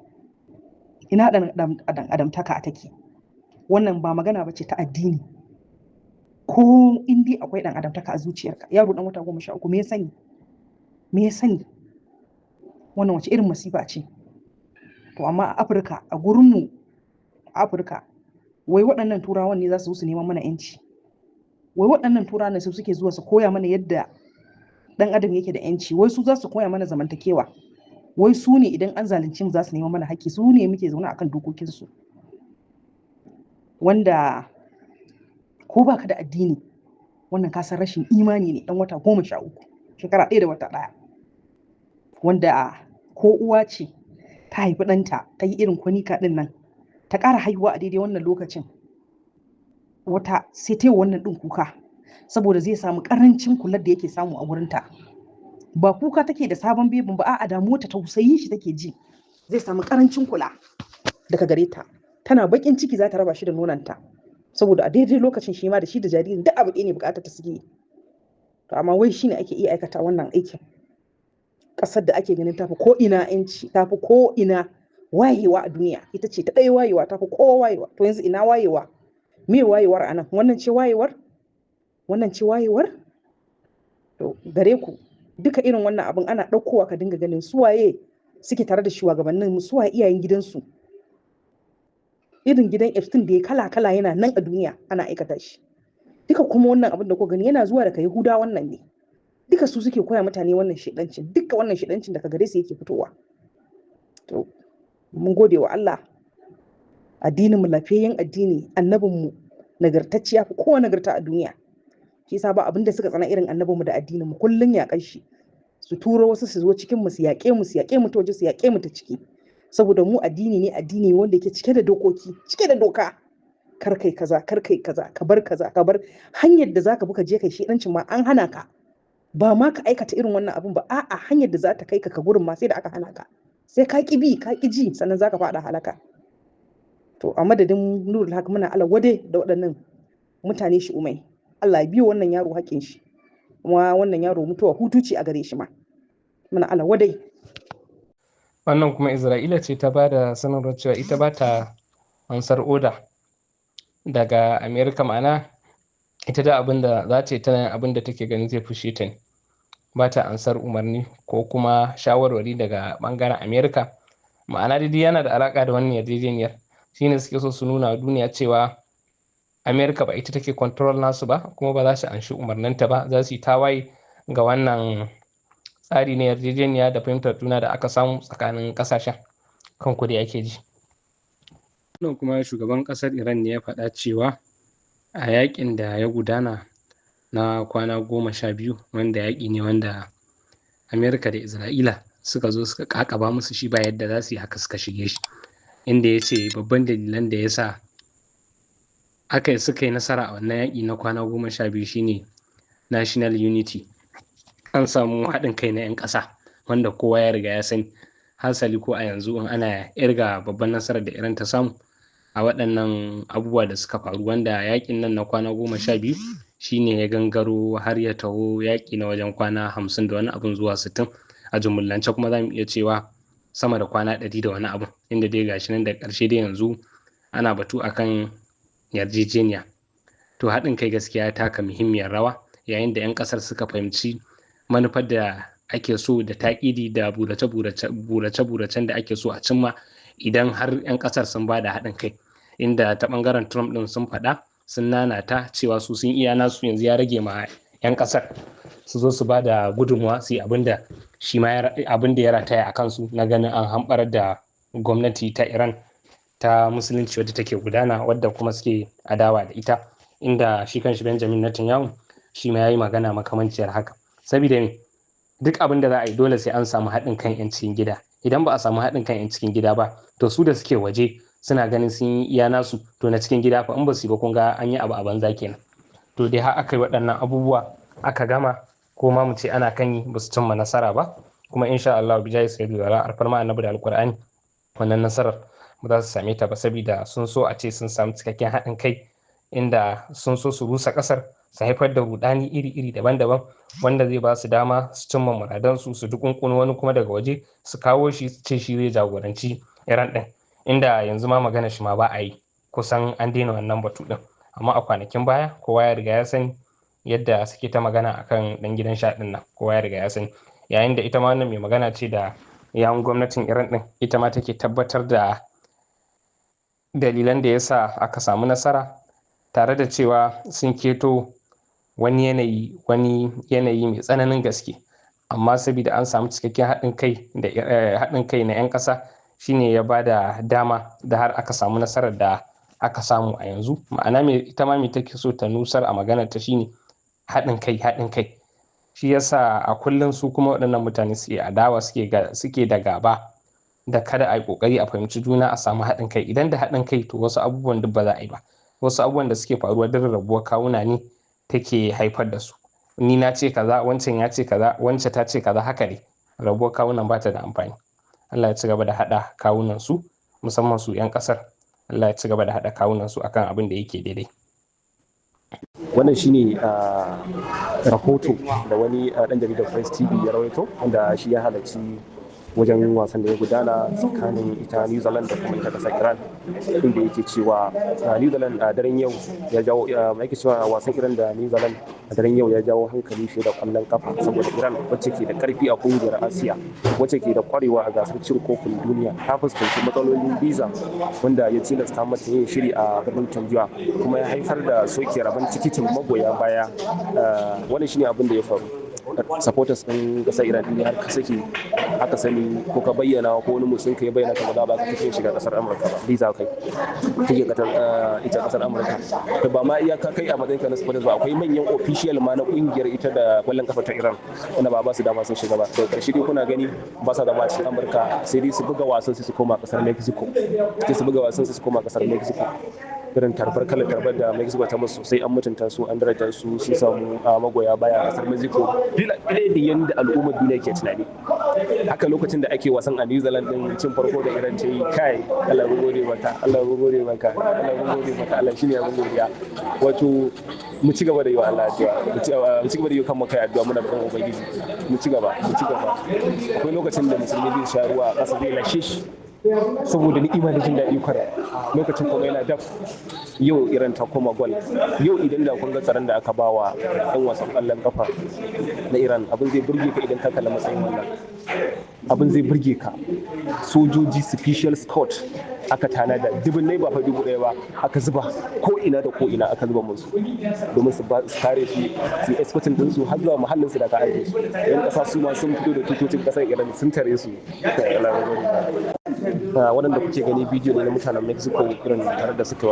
Speaker 4: ina ɗan adamtaka take. Wannan ba magana ba ce ta addini, ko in dai akwai ɗan adamtaka a zuciyarka. Yaro ɗan wata 13 me ya sani, me ya sani? Wannan wace irin masifa ce? To amma a Afirka, a gurinmu a Afirka, wai waɗannan turawan ne za su neman mana yanci, wai waɗannan turawan ne su suke zuwa su koya mana yadda ɗan adam yake da yanci, wai su za su koya mana zamantakewa, wai su ne idan an zalunci mu za su neman mana haƙƙi, su ne muke zaune akan dokokinsu. Wanda ko baka da addini, wannan ka san rashin imani ne. Ɗan wata 13, shekara 1 da wata 1, wanda ko uwa ce ta haifi ɗanta ta yi irin kwanika ɗin nan, ta ƙara haihuwa a daidai wannan lokacin, wata sai ta yi wannan ɗin kuka saboda zai samu ƙarancin kular da yake samu a wurinta. Ba kuka take da sabon bebin ba, a'a damuwa ta tausayin shi take ji, zai samu ƙarancin kula daga gare ta. Tana baƙin ciki za ta raba shi da nonanta saboda a daidai lokacin shi ma da shi da jaririn duk abu ɗaya ne buƙatar ta suke. To amma wai shine ake iya aikata wannan aikin. Ƙasar da ake ganin tafi ko ina yanci, tafi ko ina wayewa a duniya, ita ce ta ɗaya wayewa, tafi kowa wayewa. To yanzu ina wayewa? Me wayewar anan? Wannan ce wayewar? Wannan ce wayewar? To gare ku duka irin wannan abin ana ɗaukowa ka dinga ganin suwaye suke tare da shugabannin mu, suwaye iyayen gidansu. Irin gidan Epstein da ya kala-kala yana nan a duniya ana aikata shi. Duka kuma wannan abin da ku gani yana zuwa daga Yahuda wannan ne. Duka su suke koya mutane wannan shedancin, duka wannan shedancin daga gare su yake fitowa. To mun gode wa Allah, addinin mu lafiyayyen addini, annabin mu nagartacciya fi kowa nagarta a duniya. Shi yasa ba abin da suka tsana irin annabin mu da addinin mu, kullun yaƙar shi. Su turo wasu su zo cikin mu su yaƙe mu, su yaƙe mu ta waje, su yaƙe mu ta ciki. Saboda mu addini wanda yake cike da dokoki, cike da doka. Kar kai kaza, kar kai kaza, ka bar kaza, ka bar hanyar da zaka bi ka je kai shedancin ma an hana ka. Ba ma ka aikata irin wannan abin ba, a'a hanyar da za ta kai ka gurin ma sai da aka hana ka. Sai ka ƙi bi, ka ƙi ji, sannan zaka faɗa halaka. To a madadin Nurul Haq muna Allah wade da waɗannan mutane shi umai. Allah ya biyo wannan yaro haƙin shi. Kuma wannan yaro mutuwa hutu ce a gare shi ma. Muna Allah wadai.
Speaker 1: Wannan kuma Isra'ila ce ta ba da sanarwar cewa ita ba ta ansar oda daga Amerika, ma'ana ita da abin da za ta yi tana abin da take ganin zai fushe ta ne, ba ta ansar umarni ko kuma shawarwari daga bangaren Amerika. Ma'ana dai yana da alaka da wannan yarjejeniyar, shine suke so su nuna duniya cewa Amerika ba ita take control nasu ba, kuma ba za su anshi umarninta ba, za su yi tawaye ga wannan tsari na yarjejeniya da fahimtar juna da aka samu tsakanin kasashen. Kan kudi ake ji. Nan kuma shugaban kasar Iran ne ya faɗa cewa a yakin da ya gudana na kwana 12, wanda yaƙi ne wanda Amerika da Isra'ila suka zo suka kakaba musu shi ba yadda za su yi haka suka shige shi, inda ya ce babban dalilan da ya sa suka yi nasara a wannan yaƙi na kwana 12 shine national unity. An samu haɗin kai na 'yan ƙasa wanda kowa ya riga ya sani. Hasali ko a yanzu in ana irga babban nasarar da Iran ta samu a waɗannan abubuwa da suka faru, wanda yaƙin nan na kwana 12 shine ya gangaro har ya taho yaƙi na wajen kwana 50 da wani abun zuwa 60 a jumlance, kuma za mu iya cewa sama da kwana 100 da wani abu, inda dai gashi nan da ƙarshe dai yanzu ana batu akan yarjejeniya. To haɗin kai gaskiya ya taka muhimmiyar rawa yayin da 'yan ƙasar suka fahimci manufar da ake so da taƙidi da burace-buracen da ake so a cimma idan har 'yan ƙasar sun ba da haɗin kai, inda ta ɓangaren Trump ɗin sun faɗa sun nanata cewa su sun iya nasu, yanzu ya rage ma 'yan ƙasar su zo su ba da gudunmawa su yi abin da ya rataya a kansu na ganin an hamɓarar da gwamnati ta Iran ta musulunci wadda take gudana, wadda kuma suke adawa da ita, inda shi kanshi Benjamin Netanyahu shi ma ya yi magana makamanciyar haka. Saboda duk abin da za a yi dole sai an samu haɗin kan 'yan cikin gida. Idan ba a samu haɗin kan 'yan cikin gida ba, to su da suke waje suna ganin sun yi iya nasu, to na cikin gida fa in ba su yi ba kun ga an yi abu a banza kenan. To dai har aka yi waɗannan abubuwa aka gama, ko ma mu ce ana kan yi, ba su cimma nasara ba, kuma insha Allah bi jayi sayyidu wala alfarma annabi da alqur'ani wannan nasarar ba za su same ta ba, saboda sun so a ce sun samu cikakken haɗin kai inda sun so su rusa ƙasar, su haifar da rudani iri-iri daban-daban wanda zai ba su dama su cimma muradansu, su dukunkunu wani kuma daga waje su kawo shi su ce shi zai jagoranci Iran ɗin, inda yanzu ma magana shi ma ba a yi, kusan an daina wannan batu ɗin. Amma a kwanakin baya kowa ya riga ya sani yadda suke ta magana akan ɗan gidan sha ɗin nan, kowa ya riga ya sani. Yayin da ita ma wannan mai magana ce da yawun gwamnatin Iran ɗin, ita ma take tabbatar da dalilan da ya sa aka samu nasara, tare da cewa sun keto wani yanayi mai tsananin gaske, amma saboda an samu cikakken haɗin kai na 'yan ƙasa shine ya ba da dama da har aka samu nasarar da aka samu a yanzu. Ma'ana ita ma me take so ta nusar a maganar ta shine haɗin kai. Shi yasa a kullum su kuma waɗannan mutane suke adawa, suke da gaba da kada a yi ƙoƙari a fahimci juna a samu haɗin kai. Idan da haɗin kai to wasu abubuwan duk ba za a yi ba. Wasu abubuwan da suke faruwa duk rabuwar kawuna ne take haifar da su. Ni na ce kaza, wancan ya ce kaza, wancan ta ce kaza, haka ne. Rabuwar kawunan ba ta da amfani. Allah ya ci gaba da haɗa kawunan su, musamman su 'yan ƙasar. Allah ya ci gaba da haɗa kawunan su akan abin da yake daidai.
Speaker 2: Wannan shine rahoto da wani ɗan jaridar Press TV ya rawaito, wanda shi ya halarci wajen wasan da ya gudana tsakanin ita New Zealand da kuma ita ƙasar Iran, inda yake cewa New Zealand a daren yau ya jawo yake cewa wasan Iran da New Zealand a daren yau ya jawo hankali fiye da ƙwallon kafa, saboda Iran wacce ke da ƙarfi a ƙungiyar Asiya, wacce ke da ƙwarewa a gasar cin kofin duniya, ta fuskanci matsalolin biza wanda ya tilasta mata yin shiri a birnin Tangier, kuma ya haifar da soke rabon tikitin magoya baya. Wannan shine abin da ya faru. Supporters ɗin ƙasar Iran ɗin har ka saki aka sani ko ka bayyana ko wani mutum ka ya bayyana ka ba ka tikin shiga ƙasar Amurka ba, visa kai tikin ita ƙasar Amurka. To ba ma iyaka kai a matsayin ka na supporters ba, akwai manyan official ma na ƙungiyar ita da ƙwallon kafa ta Iran wanda ba su dama sun shiga ba. Daga ƙarshe dai kuna gani ba sa zama a cikin Amurka, sai dai su buga wasan su koma ƙasar Mexico. Irin kalar tarbar da Mexico ta musu, sai an mutunta su, an daraja su, sun samu magoya baya a ƙasar Mexico. Da yadda al'ummar duniya ke tunani. Haka lokacin da ake wasan a New Zealand din cin farko da Iran ta yi, kai Allah ya gode maka, Allah shine ya godiya. Wato mu ci gaba da yi wa Allah addu'a, mu ci gaba da yi kan mu kai addu'a, muna roƙon ubangiji mu ci gaba. Akwai lokacin da musulmi zai sha ruwa a ƙasa zai lashe shi saboda ni'ima da jin daɗi kwara, lokacin kuma yana daf. Yau Iran ta koma gol. Yau idan da kun ga tsaron da aka bawa ɗan wasan ƙwallon kafa na Iran, abin zai burge ka idan ka kalla matsayin wannan. Abin zai burge ka. Sojoji special squad aka tanada, dubunnai ba fa dubu ɗaya ba, aka zuba ko ina da ko ina aka zuba musu domin su kare su escorting din su har zuwa muhallin su da ka aike su. Yan ƙasa su ma sun fito da tutocin ƙasar Iran sun tare su. Waɗanda kuke gani bidiyo ne na mutanen Mexico irin tare da suka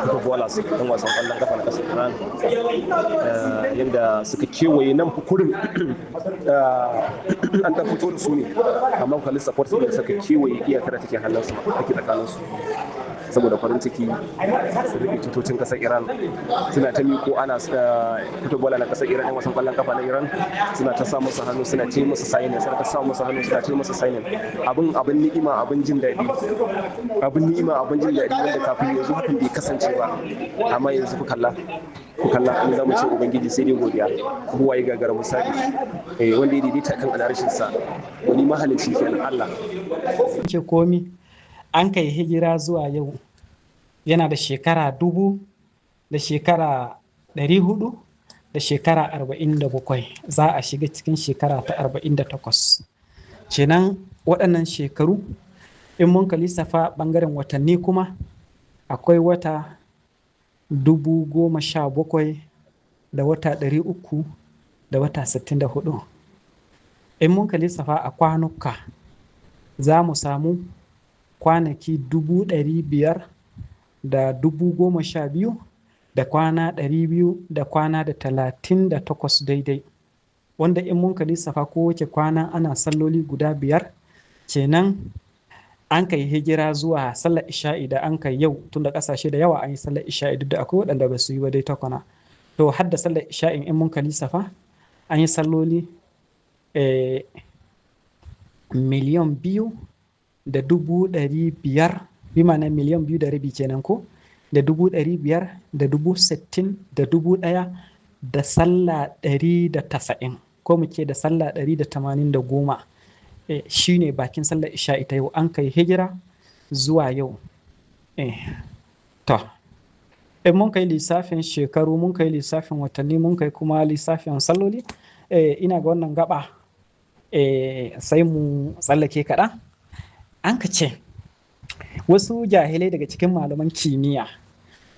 Speaker 2: fito bola su ɗan wasan ƙwallon kafa na ƙasar Iran, yadda suka kewaye nan kurin an ɗan fito da su ne, amma kalli support da suka kewaye iyakar da take hannunsu ake tsakaninsu saboda farin ciki su rike tutocin ƙasar Iran. Suna ta miko ana fito bola na ƙasar Iran, yan wasan ƙwallon kafa na Iran suna ta sa musu hannu, suna ce musu signing, abin ni'ima, abin jin daɗi wanda kafin yanzu hakan bai kasance ba, amma yanzu ku kalla an za mu ce ubangiji sai dai godiya. Buwa ya gagara misali wanda ya daidaita kan alarshinsa, wani mahalicci kenan Allah.
Speaker 5: Ce komi an kai hijira zuwa yau yana da shekara 1000 da shekara 400 da shekara 47, za a shiga cikin shekara ta 48. Kenan waɗannan shekaru in mun ka lissafa ɓangaren watanni kuma akwai wata 17,000 da wata 300 da wata 64. In mun ka lissafa a kwanuka za mu samu kwanaki 500 da 12,000 da kwana 200 da kwana da 38 daidai, wanda in mun ka lissafa kowace kwana ana salloli guda 5, kenan an kai hijira zuwa sallar isha'i da an kai yau, tun da ƙasashe da yawa an yi sallar isha'i duk da akwai waɗanda ba su yi ba dai takwana. To har da sallar isha'in in mun ka lissafa an yi salloli 2,500,000 bi ma'ana 2,500,000 kenan ko da 500 da 60 da 1000 da sallah 190 ko mu ce da sallah 180 shi ne bakin sallar isha ita yau an kai hijira zuwa yau. To in mun kai lissafin shekaru mun kai lissafin watanni mun kai kuma lissafin salloli, ina ga wannan gaba sai mu tsallake kaɗan. An ka ce wasu jahilai daga cikin malaman kimiyya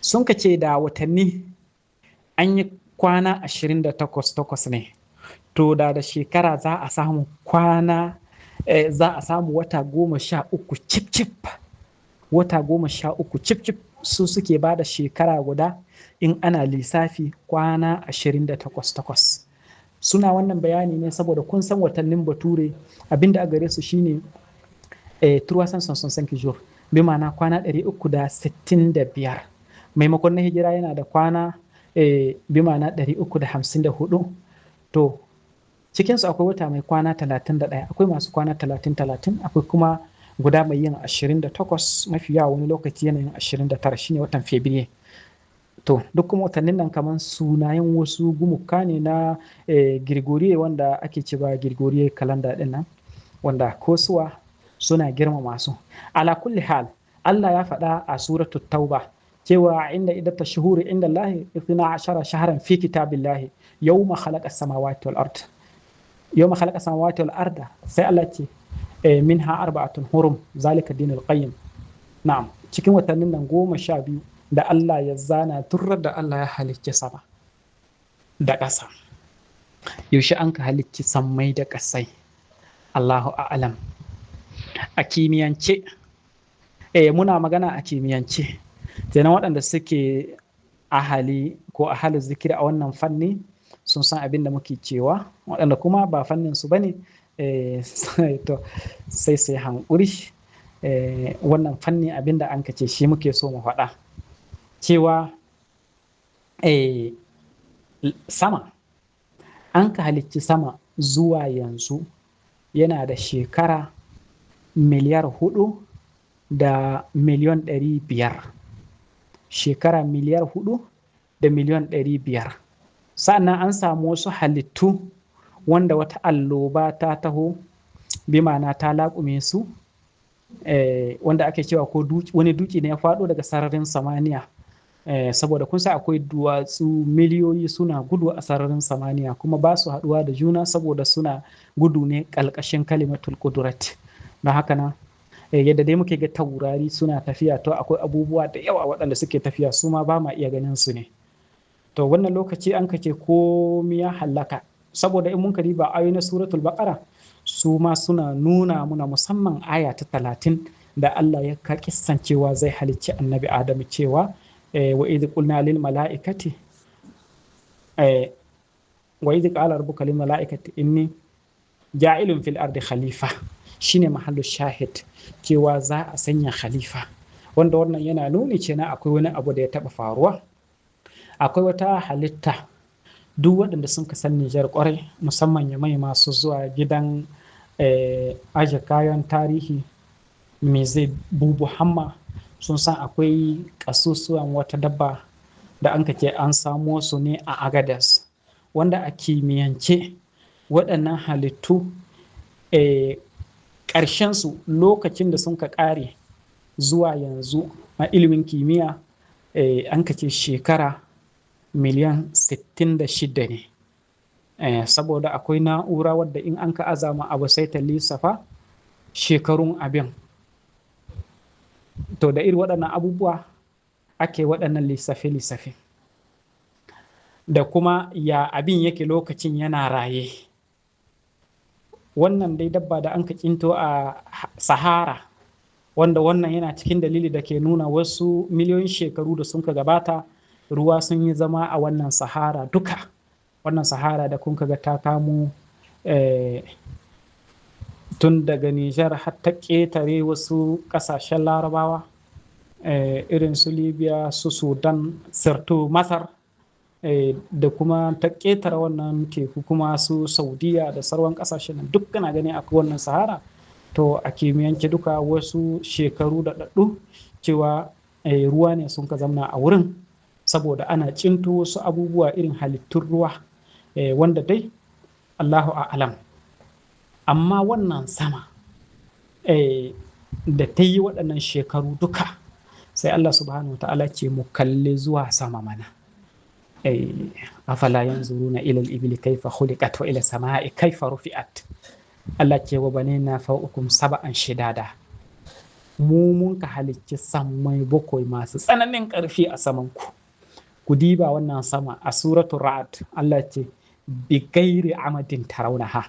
Speaker 5: sun ka ce da watanni an yi kwana 28 ne, to da shekara za a samu za a samu wata 13 cif-cif. Wata 13 cif-cif su suke ba da shekara guda in ana lissafi kwana 28. Suna wannan bayani ne saboda kun san watannin bature abinda a gare su shine 365 jours, bi ma'ana kwana 365. Maimakon na hijira yana da kwana bi ma'ana 354. To cikinsu akwai wata mai kwana 31, akwai masu kwana 30, akwai kuma guda mai yin 28, mafi yawa wani lokaci yanayin 29 shine watan Fabrairu. To duk kuma watannin nan kamar sunayen wasu gumuka ne na Gregorian wanda ake cewa Gregorian calendar din nan, wanda kosuwa suna girmama su. Ala kulli hal Allah ya faɗa a suratul Tauba cewa inda idata shuhuri inda Allah 12 shahran fi kitabillahi yawma khalaqa samawati wal ard. Yawma khalaqa samawati wal arda sai Allah ce minha arba'atun hurum zalika dinul qayyim. Na'am, cikin watannin nan 12 da Allah ya zana turrar da Allah ya halicci sama da ƙasa. Yaushe an ka halicci sammai da ƙasai? Allahu a'lam. A kimiyance muna magana a kimiyance kenan waɗanda suke ahali ko ahalin zikiri a wannan fanni sun san abin da muke cewa, waɗanda kuma ba fannin su bane to sai hankuri. Wannan fanni abin da an kace shi muke so mu faɗa cewa sama an ka halicci sama zuwa yanzu yana da shekara miliyar 4 da miliyan 500. Shekara miliyar 4 da miliyan 500. Sa'annan an samu wasu halittu wanda wata alloba ta taho bi ma'ana ta laƙume su, wanda ake cewa ko wani duki ne ya faɗo daga sararin samaniya, saboda kun sa akwai duwatsu miliyoyi suna gudu a sararin samaniya kuma ba su haɗuwa da juna saboda suna gudu ne ƙalƙashin kalimatul qudrat. Don haka nan yadda dai muke ga taurari suna tafiya, to akwai abubuwa da yawa waɗanda suke tafiya su ma ba ma iya ganin su ne. To wannan lokaci an kace komi ya hallaka, saboda in mun ba ayoyi na suratul baqara su ma suna nuna muna musamman aya ta 30 da Allah ya ka kissancewa zai halicci annabi Adamu cewa wa idh qulna lil mala'ikati wa idh qala rabbuka lil mala'ikati inni ja'ilun fil ardi khalifa, shine mahallu shahid cewa za a sanya khalifa, wanda wannan yana nuni cewa akwai wani abu da ya taba faruwa. Akwai wata halitta duk waɗanda sun ka san Nijar ƙwarai musamman ya mai masu zuwa gidan aje kayan tarihi me zai bubu hamma sun san akwai ƙasusuwan wata dabba da an ce an samo su ne a Agadez, wanda a kimiyyance waɗannan halittu ƙarshensu lokacin da sun ka ƙare zuwa yanzu a ilimin kimiyya an ce shekara miliyan 66 ne, saboda akwai na'ura wadda in an ka azama abu sai ta lissafa shekarun abin. To da irin waɗannan abubuwa ake waɗannan lissafe-lissafe da kuma ya abin yake lokacin yana raye. Wannan dai dabba da an ka kinto a Sahara, wanda wannan yana cikin dalili da ke nuna wasu miliyoyin shekaru da sun ka gabata ruwa sun yi zama a wannan Sahara duka. Wannan Sahara da kun ga ta kamo tun daga Nijar har ta ƙetare wasu ƙasashen Larabawa irin su Libya, su Sudan, sirtu Masar, da kuma ta ƙetare wannan teku kuma su Saudiya da sauran ƙasashen nan duk kana gani akwai wannan Sahara. To a kimiyyance duka wasu shekaru da ɗaɗɗu cewa ruwa ne sun ka zamna a wurin saboda ana cinto wasu abubuwa irin halittun ruwa wanda dai Allahu a'lam. Amma wannan sama da ta yi waɗannan shekaru duka sai Allah subhanahu ta'ala ce mu kalli zuwa sama mana. Afala yanzuruna ila al-ibli kayfa khuliqat wa ila samai kayfa rufi'at. Allah ce wa banina fawqakum sab'an shidada. Mu mun ka halicci sammai bakwai masu tsananin ƙarfi a samanku. Ku diba wannan sama a suratul ra'd Allah ce bi gairi amadin tarawnaha.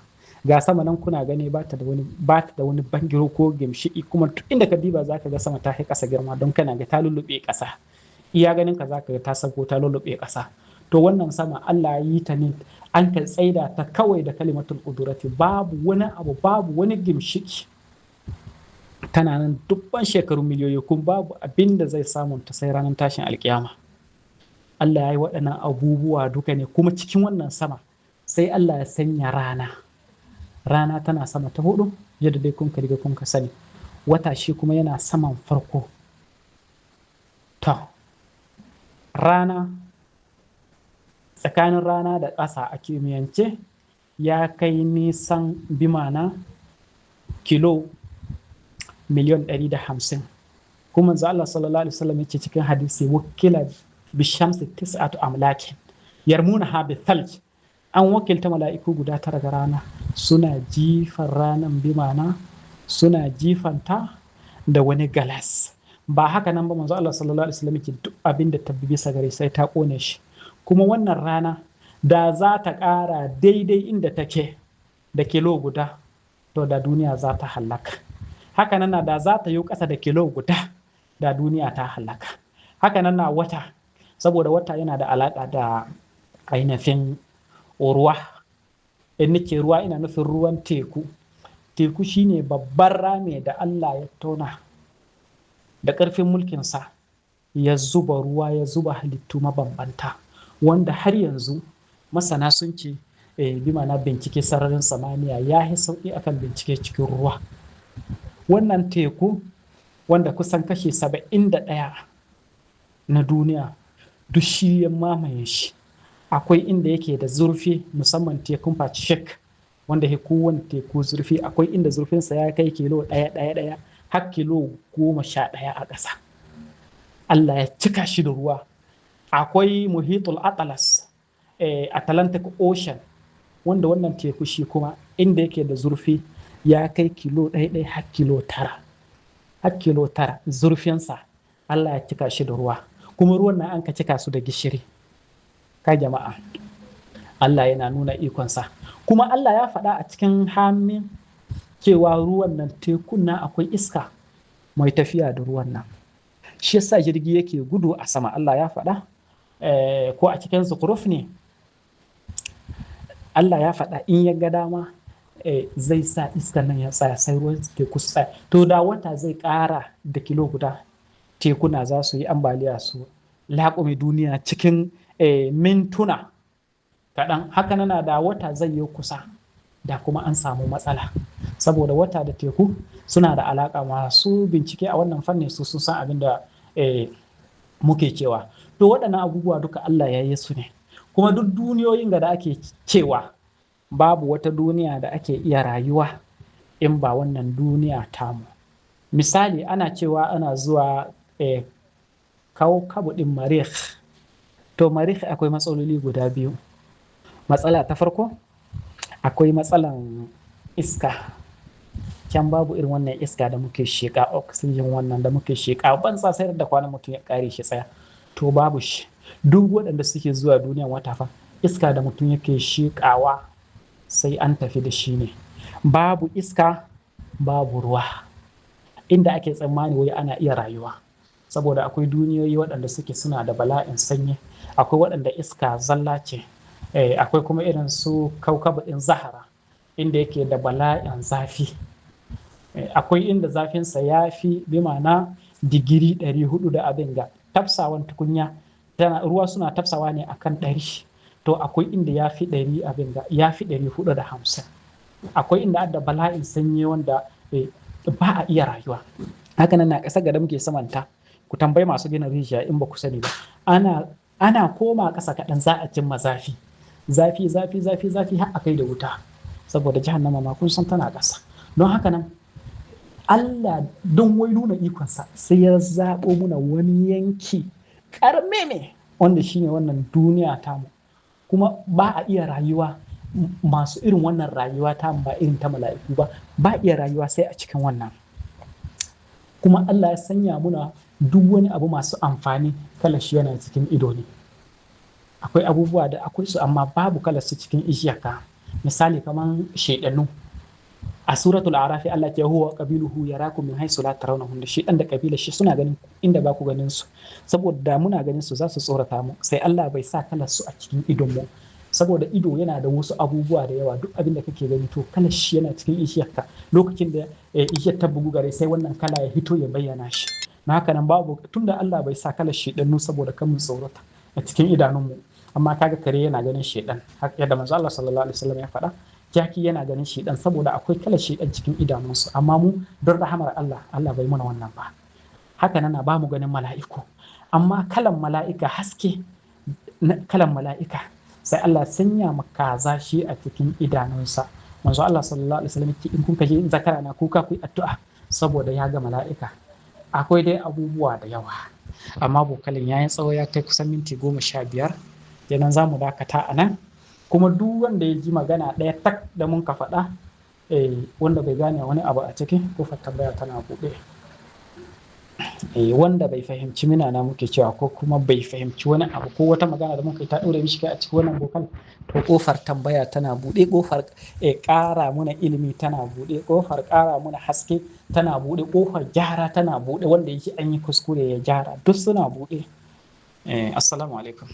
Speaker 5: Ga sama nan kuna gani ba ta da wani bangiro ko gimshiki, kuma duk inda ka diba zaka ga sama ta kai ƙasa girma don kana ga ta lullube ƙasa. Iya ganin ka zaka ga ta sako ta lullube ƙasa. To wannan sama Allah yi ta ne an ka tsaida ta kawai da kalimatul qudrati, babu wani abu, babu wani gimshiki. Tana nan dubban shekaru miliyoyi, kun babu abin da zai samu ta sai ranar tashin alkiyama. Allah ya yi waɗannan abubuwa duka ne, kuma cikin wannan sama sai Allah ya sanya rana tana sama ta hudu, yadda dai kun riga kun ka sani. Wata shi kuma yana saman farko. To rana, tsakanin rana da ƙasa a kimiyyance ya kai nisan bimana kilo miliyan 150. Kuma manzo Allah sallallahu alaihi wasallam yake cikin hadisi wakila bi shamsi tis'atu amlakin yarmuna ha bi thalj. An wakilta mala'iku guda 9 ga rana suna jifan ranan bimana, suna jifanta da wani galas. Ba haka nan ba, manzo Allah sallallahu alaihi wasallam yake duk abin da ta bisa gare sai ta kone shi. Kuma wannan rana da za ta ƙara daidai inda take da kilo guda, to da duniya za ta halaka. Haka nan da za ta yi ƙasa da kilo guda, da duniya ta halaka. Haka nan na wata, saboda wata yana da alaƙa da ainihin ruwa. In nake ruwa ina nufin ruwan teku. Teku shine babban rami da Allah ya tona da ƙarfin mulkinsa ya zuba ruwa, ya zuba halittu mabambanta, wanda har yanzu masana sun ce bi ma'ana bincike sararin samaniya ya yi sauƙi akan bincike cikin ruwa. Wannan teku wanda kusan kashi 71 na duniya duk shi ya mamaye shi. Akwai inda yake da zurfi, musamman tekun Pacific wanda ya kowane teku zurfi. Akwai inda zurfinsa ya kai kilo 1 har kilo 11 a ƙasa. Allah ya cika shi da ruwa. Akwai muhitul atlas, Atlantic Ocean, wanda wannan teku shi kuma inda yake da zurfi ya kai kilo 1 har kilo 9. Har kilo 9 zurfinsa. Allah ya cika shi da ruwa. Kuma ruwan nan an ka cika su da gishiri. Ka jama'a, Allah yana nuna ikonsa. Kuma Allah ya faɗa a cikin Hamim cewa ruwan nan tekun nan akwai iska mai tafiya da ruwan nan. Shi yasa jirgi yake gudu a sama. Allah ya faɗa ko a cikin Zukhruf ne. Allah ya faɗa in ya ga dama zai sa iskan nan ya tsaya, sai ruwan teku su tsaya. To da wata zai ƙara da kilo guda, tekuna za su yi ambaliya su laƙume duniya cikin mintuna kaɗan. Haka nana da wata zai yi kusa, da kuma an samu matsala, saboda wata da teku suna da alaƙa. Masu bincike a wannan fannin su sun san abin da muke cewa. To waɗannan abubuwa duka Allah ya yi su ne. Kuma duk duniyoyin da ake cewa babu wata duniya da ake iya rayuwa in ba wannan duniya tamu. Misali ana cewa ana zuwa kaukabu ɗin Marikh. To Marikh akwai matsaloli guda biyu. Matsala ta farko akwai matsalan iska. Can babu irin wannan iska da muke sheƙa, oxygen wannan da muke sheƙa ban sa sai da kwanan mutum ya ƙare shi tsaya. To babu shi. Duk waɗanda suke zuwa duniyan wata fa iska da mutum yake sheƙawa sai an tafi da shi ne. Babu iska, babu ruwa inda ake tsammani wai ana iya rayuwa, saboda akwai duniyoyi waɗanda suke suna da bala'in sanyi, akwai waɗanda iska zalla ce, akwai kuma irin su kaukabu ɗin Zahara inda yake da bala'in zafi, akwai inda zafinsa ya fi bi ma'ana digiri 400 da abin ga tafsawan tukunya, ruwa suna tafsawa ne akan 100. To akwai inda ya fi 100 abin ga ya fi 450. Akwai inda adda bala'in sanyi wanda ba a iya rayuwa. Haka nan na ƙasa da muke samanta ku tambayi masu gina rijiya in ba ku sani ba, ana koma ƙasa kaɗan za a cimma zafi har a kai da wuta, saboda jahannama ma kun san tana ƙasa. Don haka nan Allah don wai nuna ikonsa sai ya zaɓo muna wani yanki ƙarmeme wanda shine wannan duniya tamu, kuma ba a iya rayuwa masu irin wannan rayuwa tamu ba irin ta mala'iku ba iya rayuwa sai a cikin wannan. Kuma Allah ya sanya muna duk wani abu masu amfani kalar shi yana cikin ido ne. Akwai abubuwa da akwai su amma babu kalar su cikin ijiyarka, misali kaman shaidanu. A suratul arafi Allah ke huwa qabiluhu yarakum min haythu la tarawnahum, da shi dan da kabilar shi suna ganin inda ba ku ganin su, saboda muna ganin su za su tsorata mu, sai Allah bai sa kalar su a cikin idon mu, saboda ido yana da wasu abubuwa da yawa, duk abin da kake gani to kalar shi yana cikin ijiyarka, lokacin da ijiyar ta bugu gare sai wannan kala ya hito ya bayyana shi. Na haka nan babu, tunda Allah bai sa kalar shedannu saboda kan mu tsorata a cikin idanunmu, amma kaga kare yana ganin shedan, haka yadda manzo Allah sallallahu alaihi wasallam ya faɗa, jaki yana ganin shedan saboda akwai kalar shedan cikin idanunsu, amma mu don rahamar Allah bai muna wannan ba. Haka nan ba mu ganin mala'iku, amma kalan mala'ika haske kalan mala'ika sai Allah sanya maka zashi a cikin idanunsa. Manzo Allah sallallahu alaihi wasallam in kun kaje zakara na kuka ku addu'a saboda ya ga mala'ika. Akwai dai abubuwa da yawa, amma bokalin yayin tsawo ya kai kusan minti 15, kenan za mu dakata a nan. Kuma duk wanda ya ji magana ɗaya tak da mun ka faɗa, wanda bai gane wani abu a ciki, kofar tambaya tana buɗe. Wanda bai fahimci mina na muke cewa ko kuma bai fahimci wani abu ko wata magana da muka yi ta ɗora mishi kai a cikin wannan bokal, to kofar tambaya tana buɗe, kofar ƙara muna ilimi tana buɗe, kofar ƙara muna haske tana buɗe, kofar gyara tana buɗe, wanda yake an yi kuskure ya gyara, duk suna buɗe. Assalamu alaikum.